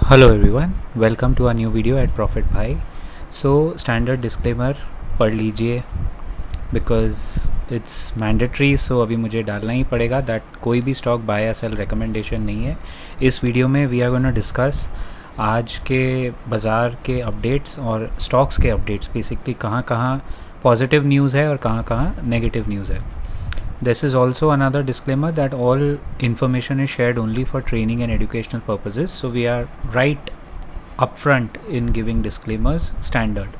Hello everyone, welcome to a new video at Profit Bhai. So standard disclaimer पढ़ लीजिए because it's mandatory. So अभी मुझे डालना ही पड़ेगा that कोई भी स्टॉक बाय या सेल रिकमेंडेशन नहीं है. इस वीडियो में वी आर गोना डिस्कस आज के बाज़ार के अपडेट्स और स्टॉक्स के अपडेट्स, बेसिकली कहाँ कहाँ पॉजिटिव न्यूज़ है और कहाँ कहाँ नेगेटिव न्यूज़ है. This is also another disclaimer that all information is shared only for training and educational purposes. So we are right upfront in giving disclaimers standard.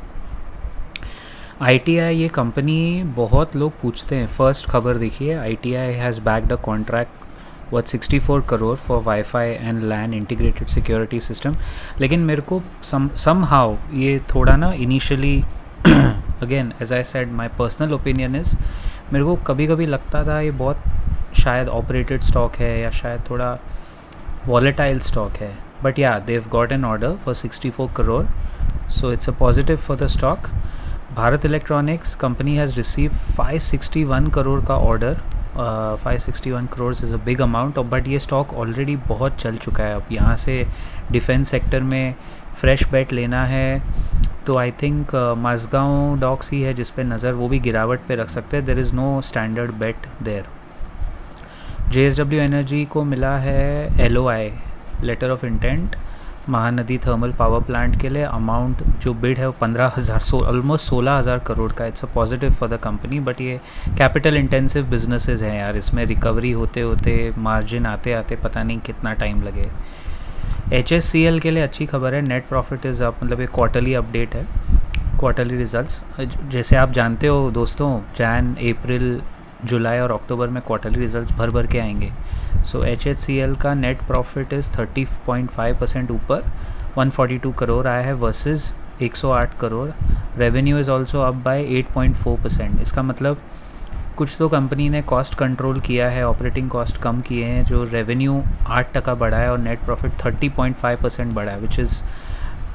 ITI ये company बहुत लोग पूछते हैं. फर्स्ट खबर देखिए, ITI has backed a contract worth 64 crore for wifi and LAN integrated security system. लेकिन मेरे को somehow ये थोड़ा ना initially again as I said my personal opinion is, मेरे को कभी कभी लगता था ये बहुत शायद ऑपरेटेड स्टॉक है या शायद थोड़ा वॉलेटाइल स्टॉक है. बट या देव got an order for 64 crore, so it's a positive for the stock. Bharat Electronics company has receive 561 crore का order. 561 crore is a big amount, but ये स्टॉक ऑलरेडी बहुत चल चुका है. अब यहाँ से डिफेंस सेक्टर में फ्रेश बेट लेना है तो आई थिंक माझगांव डॉक्स ही है जिस पे नज़र, वो भी गिरावट पे रख सकते हैं. There is no standard bet there. JSW energy को मिला है LOI, letter of intent, Mahanadi thermal power plant के लिए. अमाउंट जो बिड है वो 15,000, ऑलमोस्ट 16,000 करोड़ का. It's a positive for the company, but ये कैपिटल इंटेंसिव बिजनेसेस हैं यार, इसमें रिकवरी होते होते मार्जिन आते आते पता नहीं कितना टाइम लगे. HSCL के लिए अच्छी खबर है, नेट प्रॉफिट इज़ अप, मतलब एक क्वार्टरली अपडेट है, क्वार्टरली रिजल्ट्स. जैसे आप जानते हो दोस्तों, जैन, अप्रैल, जुलाई और अक्टूबर में क्वार्टरली रिजल्ट्स भर भर के आएंगे. सो HSCL का नेट प्रॉफिट इज़ 30.5% ऊपर, 142 करोड़ आया है versus 108 crore. Revenue is also up by 8.4%. इसका मतलब कुछ तो कंपनी ने कॉस्ट कंट्रोल किया है, ऑपरेटिंग कॉस्ट कम किए हैं, जो रेवेन्यू 8% बढ़ा है और नेट प्रॉफिट 30.5% बढ़ा है, which is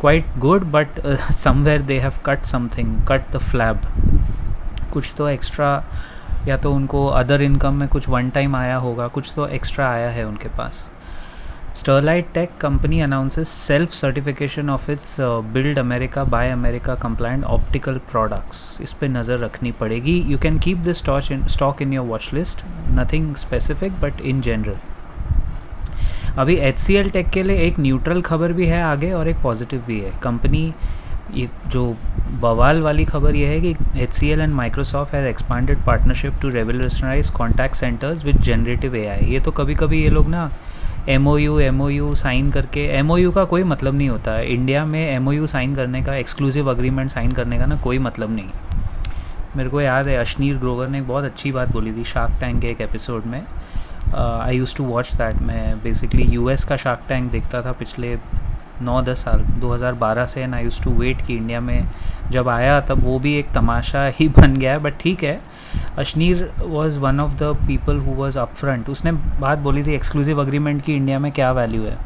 quite good. But somewhere they have cut the flab. कुछ तो एक्स्ट्रा, या तो उनको अदर इनकम में कुछ वन टाइम आया होगा, कुछ तो एक्स्ट्रा आया है उनके पास. Sterlite Tech company announces self certification of its Build America Buy America compliant optical products. इस पे नज़र रखनी पड़ेगी. You can keep this stock in your watch list, nothing specific but in general. अभी HCL टेक के लिए एक neutral खबर भी है आगे और एक पॉजिटिव भी है. कंपनी, ये जो बवाल वाली खबर ये है कि HCL and Microsoft has expanded partnership to revolutionise contact centres with generative AI. ये तो कभी कभी ये लोग ना MOU साइन करके, MOU का कोई मतलब नहीं होता है इंडिया में. MOU साइन करने का, एक्सक्लूसिव अग्रीमेंट साइन करने का ना कोई मतलब नहीं है. मेरे को याद है अश्नीर ग्रोवर ने एक बहुत अच्छी बात बोली थी शार्क टैंक के एक एपिसोड में. I use to watch that. मैं बेसिकली US का शार्क टैंक देखता था पिछले 9-10 साल, 2012 से. And I use to wait कि इंडिया में जब आया तब वो भी एक तमाशा ही बन गया है, बट ठीक है. Ashneer was one of the people who was up front. उसने बात बोली थी एक्सक्लूसिव अग्रीमेंट की इंडिया में क्या वैल्यू है,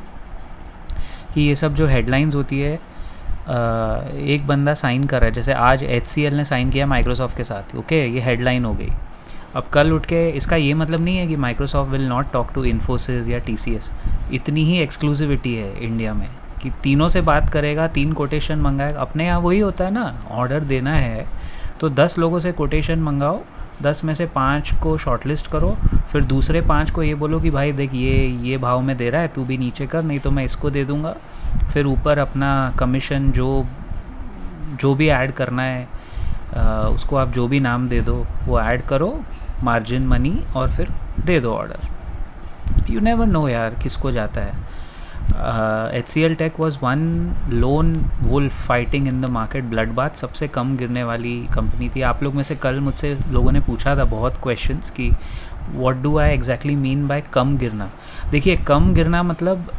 कि ये सब जो हेडलाइंस होती है, एक बंदा साइन कर रहा है, जैसे आज HCL ने साइन किया माइक्रोसॉफ्ट के साथ, ओके, ये हेडलाइन हो गई. अब कल उठ के इसका ये मतलब नहीं है कि Microsoft will not talk to Infosys या TCS. इतनी ही एक्सक्लूसिविटी है इंडिया में कि तीनों से बात करेगा, 3 कोटेशन मंगाएगा. अपने यहाँ वही होता है ना, ऑर्डर देना है तो 10 लोगों से कोटेशन मंगाओ, 10 में से 5 को शॉर्टलिस्ट करो, फिर दूसरे 5 को ये बोलो कि भाई देख ये भाव में दे रहा है, तू भी नीचे कर, नहीं तो मैं इसको दे दूँगा. फिर ऊपर अपना कमीशन जो भी ऐड करना है, उसको आप जो भी नाम दे दो वो ऐड करो, मार्जिन मनी, और फिर दे दो ऑर्डर. यू नेवर नो यार किसको जाता है. HCL tech was one lone wolf fighting in the market. Blood bath, सबसे कम गिरने वाली कंपनी थी. आप लोग में से कल मुझसे लोगों ने पूछा था बहुत क्वेश्चंस कि what do I exactly mean by कम गिरना. देखिए, कम गिरना मतलब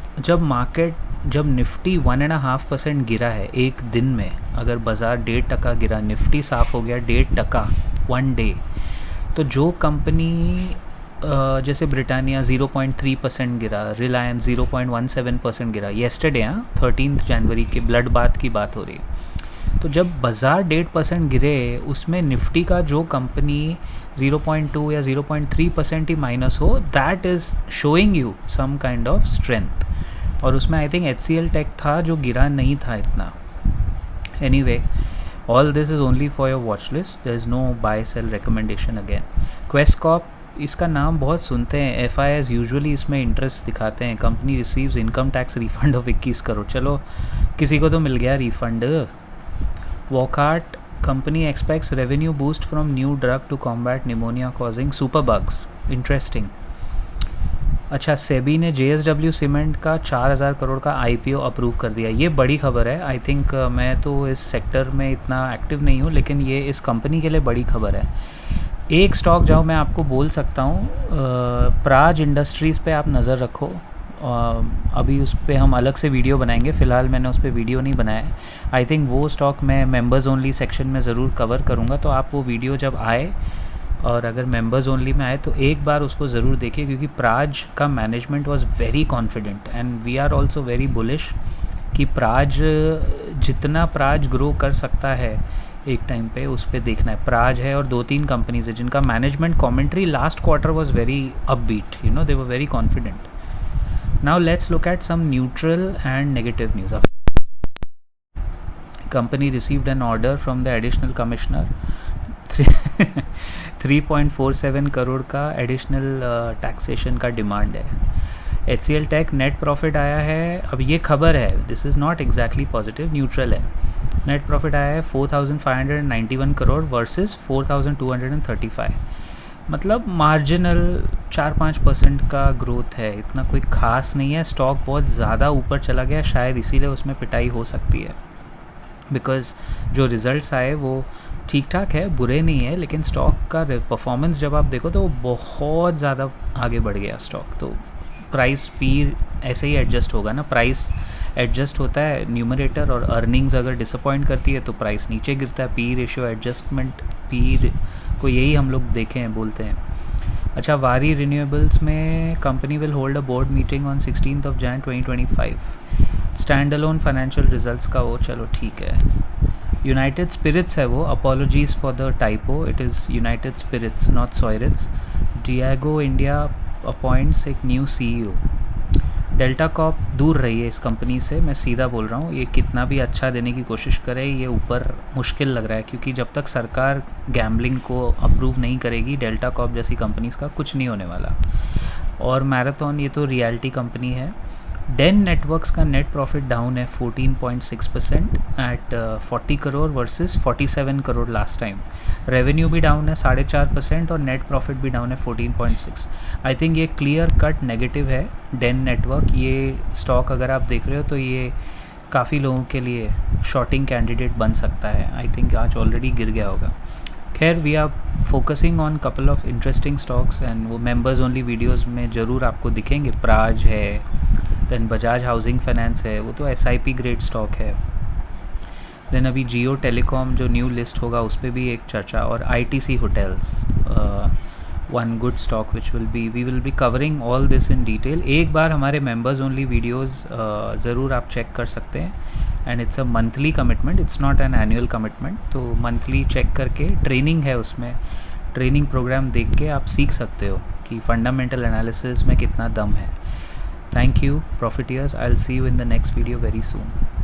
जब निफ्टी 1.5% गिरा है एक दिन में, अगर बाज़ार 1.5% गिरा, निफ्टी साफ़ हो गया 1.5% 1 डे, तो जो कंपनी जैसे ब्रिटानिया 0.3% गिरा, रिलायंस 0.17% गिरा येस्टरडे, 13 जनवरी के ब्लड बाथ की बात हो रही है. तो जब बाज़ार 1.5% गिरे, उसमें निफ्टी का जो कंपनी 0.2 या 0.3% ही माइनस हो, that is showing you some kind of strength. और उसमें आई थिंक HCL टेक था जो गिरा नहीं था इतना. Anyway, all this is only for your watch list. There is no buy sell recommendation again. Questcorp, इसका नाम बहुत सुनते हैं. FIs यूजुअली इसमें इंटरेस्ट दिखाते हैं. Company receives income tax refund of 21 crore. चलो किसी को तो मिल गया refund. Wockhardt company expects revenue boost from new drug to combat pneumonia causing super bugs. Interesting. अच्छा, सेबी ने JSW सीमेंट का 4000 करोड़ का IPO अप्रूव कर दिया. ये बड़ी खबर है. आई थिंक मैं तो इस सेक्टर में इतना एक्टिव नहीं हूँ, लेकिन ये इस कंपनी के लिए बड़ी खबर है. एक स्टॉक जाओ मैं आपको बोल सकता हूँ, प्राज इंडस्ट्रीज़ पे आप नज़र रखो. अभी उस पर हम अलग से वीडियो बनाएंगे. फ़िलहाल मैंने उस पर वीडियो नहीं बनाया है. आई थिंक वो स्टॉक मैं मेंबर्स ओनली सेक्शन में ज़रूर कवर करूँगा, तो आप वो वीडियो जब आए और अगर मेंबर्स ओनली में आए तो एक बार उसको ज़रूर देखिए, क्योंकि प्राज का management was very confident and we are also very bullish कि प्राज जितना प्राज ग्रो कर सकता है एक टाइम पे उस पे देखना है. प्राज है और 2-3 कंपनीज है जिनका management commentary last quarter was very upbeat. You know, they were very confident. Now let's look at some neutral and negative news. Company received an order from the additional commissioner. 3.47 crore का additional taxation का demand है. HCL tech net profit आया है. अब ये खबर है, this is not exactly positive, neutral है. नेट प्रॉफिट आया है 4591 करोड़ वर्सेस 4235. मतलब मार्जिनल 4-5% का ग्रोथ है, इतना कोई ख़ास नहीं है. स्टॉक बहुत ज़्यादा ऊपर चला गया, शायद इसीलिए उसमें पिटाई हो सकती है, बिकॉज़ जो रिज़ल्ट्स आए वो ठीक ठाक है, बुरे नहीं है, लेकिन स्टॉक का परफॉर्मेंस जब आप देखो तो वो बहुत ज़्यादा आगे बढ़ गया स्टॉक. तो प्राइस पी ऐसे ही एडजस्ट होगा ना. प्राइस एडजस्ट होता है न्यूमरेटर, और अर्निंग्स अगर डिसअपॉइंट करती है तो प्राइस नीचे गिरता है. पी रेशियो एडजस्टमेंट पी को यही हम लोग देखे हैं, बोलते हैं. अच्छा, वारी रिन्यूएबल्स में company will hold a board meeting on 16 January 2025. Standalone financial results का वो चलो ठीक है. यूनाइटेड स्पिरिट्स है वो. Apologies for the typo, it is United Spirits not सॉयरिट्स. डियागो इंडिया अपॉइंट्स एक न्यू CEO. डेल्टा कॉप दूर रही है इस कंपनी से, मैं सीधा बोल रहा हूँ. ये कितना भी अच्छा देने की कोशिश करे, ये ऊपर मुश्किल लग रहा है, क्योंकि जब तक सरकार गैम्बलिंग को अप्रूव नहीं करेगी, डेल्टा कॉप जैसी कंपनीज़ का कुछ नहीं होने वाला. और मैराथन, ये तो रियलिटी कंपनी है. डेन नेटवर्क्स का नेट प्रॉफिट डाउन है 14.6% at 40 crore versus 47 crore last time. Revenue भी डाउन है 4.5% और नेट प्रॉफिट भी डाउन है 14.6. आई थिंक ये क्लियर कट नेगेटिव है डेन नेटवर्क. ये स्टॉक अगर आप देख रहे हो तो ये काफ़ी लोगों के लिए शॉर्टिंग कैंडिडेट बन सकता है. आई थिंक आज ऑलरेडी गिर गया होगा. खैर, we are focusing on couple of interesting stocks and वो मेंबर्स ओनली वीडियोज़ में ज़रूर आपको दिखेंगे. प्राज है, देन बजाज हाउसिंग फाइनेंस है, वो तो SIP ग्रेड स्टॉक है. देन अभी जियो टेलीकॉम जो न्यू लिस्ट होगा उस पर भी एक चर्चा. और ITC hotels, one good stock which we will be covering all this in detail. एक बार हमारे मेंबर्स ओनली वीडियोज़ ज़रूर आप चेक कर सकते हैं. And it's a monthly commitment, it's not an annual commitment. तो मंथली चेक करके ट्रेनिंग है उसमें, ट्रेनिंग प्रोग्राम देख के आप सीख सकते हो कि फंडामेंटल एनालिसिस में कितना दम है. Thank you, Profiteers. I'll see you in the next video very soon.